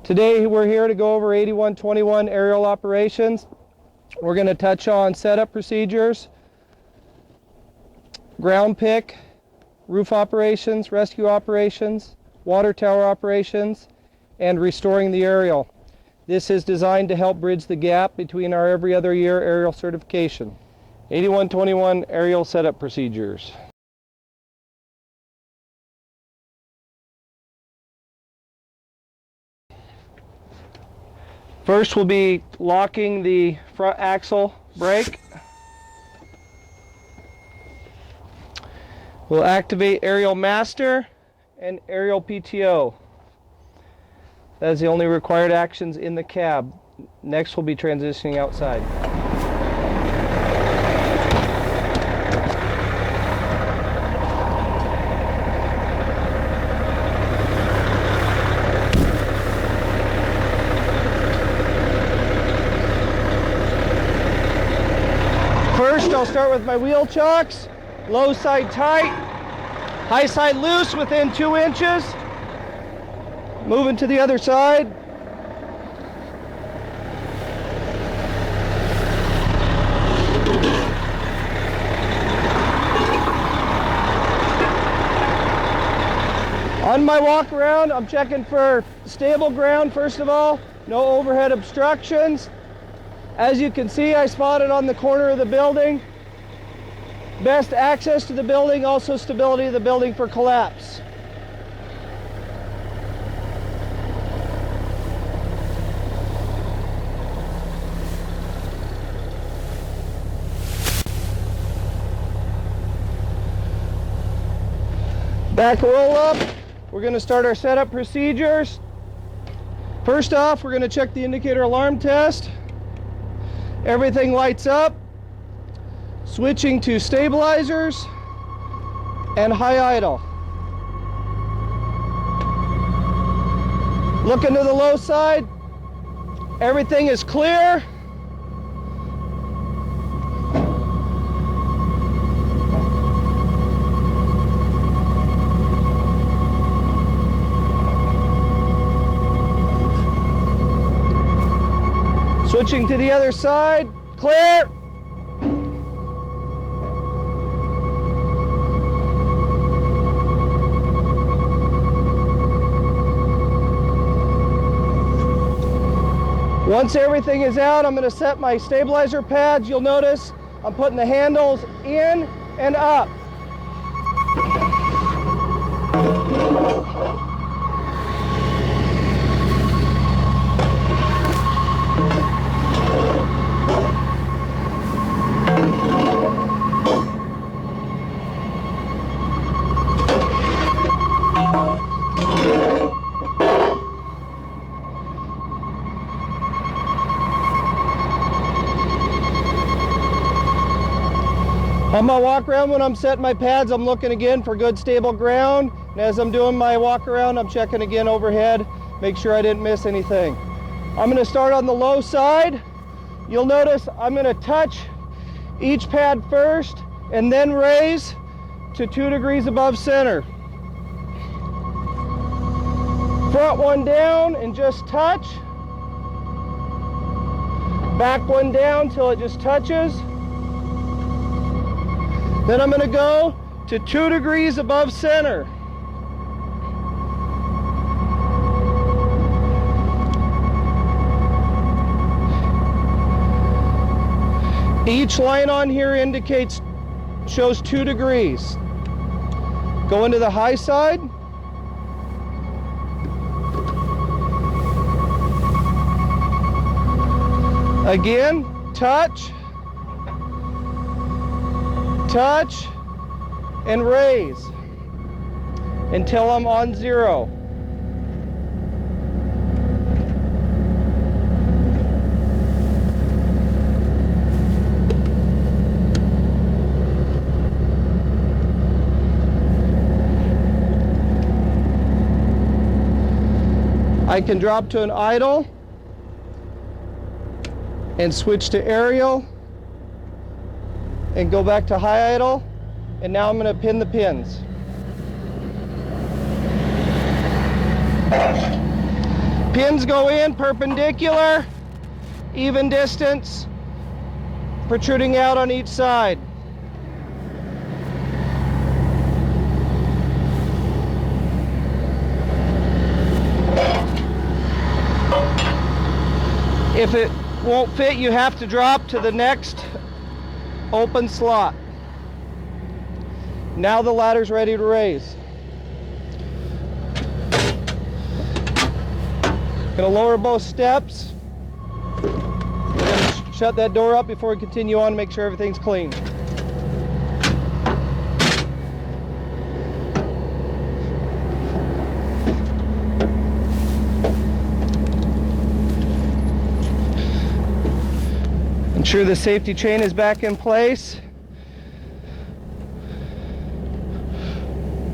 Today we're here to go over 8121 aerial operations. We're going to touch on setup procedures, ground pick, roof operations, rescue operations, water tower operations, and restoring the aerial. This is designed to help bridge the gap between our every other year aerial certification. 8121 aerial setup procedures. First we'll be locking the front axle brake. We'll activate aerial master and aerial PTO. That is the only required actions in the cab. Next we'll be transitioning outside. First, I'll start with my wheel chocks. Low side tight, high side loose within 2 inches. Moving to the other side. On my walk around, I'm checking for stable ground first of all, no overhead obstructions. As you can see, I spotted on the corner of the building. Best access to the building, also stability of the building for collapse. Back roll up. We're going to start our setup procedures. First off, we're going to check the indicator alarm test. Everything lights up. Switching to stabilizers and high idle. Looking to the low side. Everything is clear. Switching to the other side, clear. Once everything is out, I'm going to set my stabilizer pads. You'll notice I'm putting the handles in and up. On my walk around, when I'm setting my pads, I'm looking again for good stable ground. And as I'm doing my walk around, I'm checking again overhead, make sure I didn't miss anything. I'm going to start on the low side. You'll notice I'm going to touch each pad first and then raise to 2 degrees above center. Front one down and just touch. Back one down till it just touches. Then I'm going to go to 2 degrees above center. Each line on here shows 2 degrees. Go into the high side. Again, touch. Touch and raise until I'm on 0. I can drop to an idle and switch to aerial and go back to high idle, and now I'm going to pin the pins. Pins go in perpendicular, even distance, protruding out on each side. If it won't fit, you have to drop to the next open slot. Now the ladder's ready to raise. Gonna lower both steps. We're gonna shut that door up before we continue on to make sure everything's clean. Ensure the safety chain is back in place.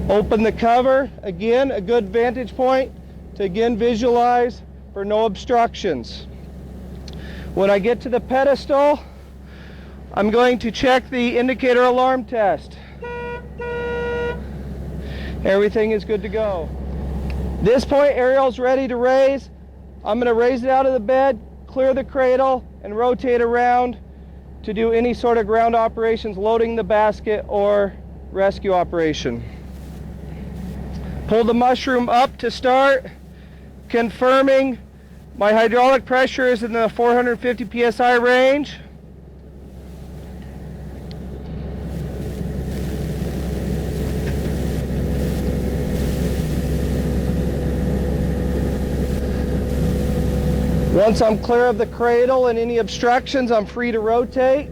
Open the cover. Again, a good vantage point to again visualize for no obstructions. When I get to the pedestal, I'm going to check the indicator alarm test. Everything is good to go. This point, Ariel's ready to raise. I'm going to raise it out of the bed, clear the cradle, and rotate around to do any sort of ground operations, loading the basket or rescue operation. Pull the mushroom up to start, confirming my hydraulic pressure is in the 450 psi range. Once I'm clear of the cradle and any obstructions, I'm free to rotate.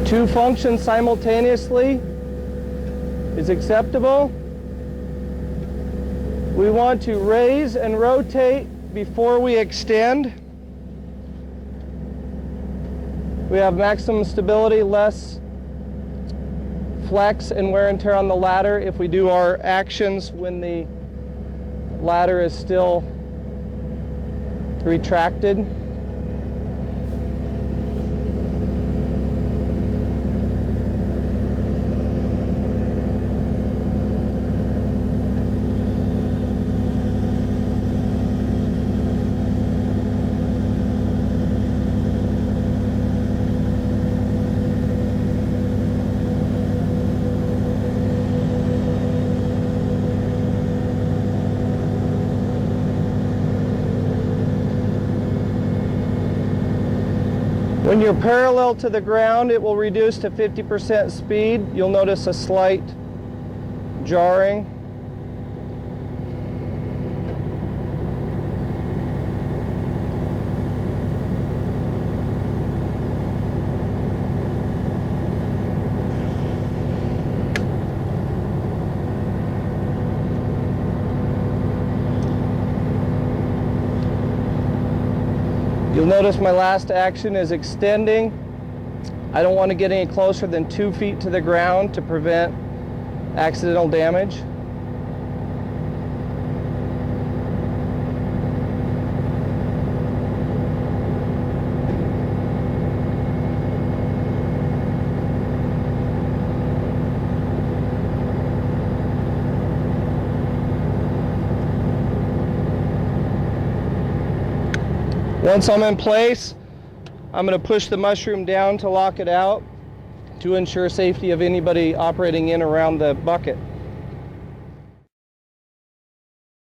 Two functions simultaneously is acceptable. We want to raise and rotate before we extend. We have maximum stability, less flex and wear and tear on the ladder if we do our actions when the ladder is still retracted. When you're parallel to the ground, it will reduce to 50% speed. You'll notice a slight jarring. You'll notice my last action is extending. I don't want to get any closer than 2 feet to the ground to prevent accidental damage. Once I'm in place, I'm going to push the mushroom down to lock it out to ensure safety of anybody operating in around the bucket.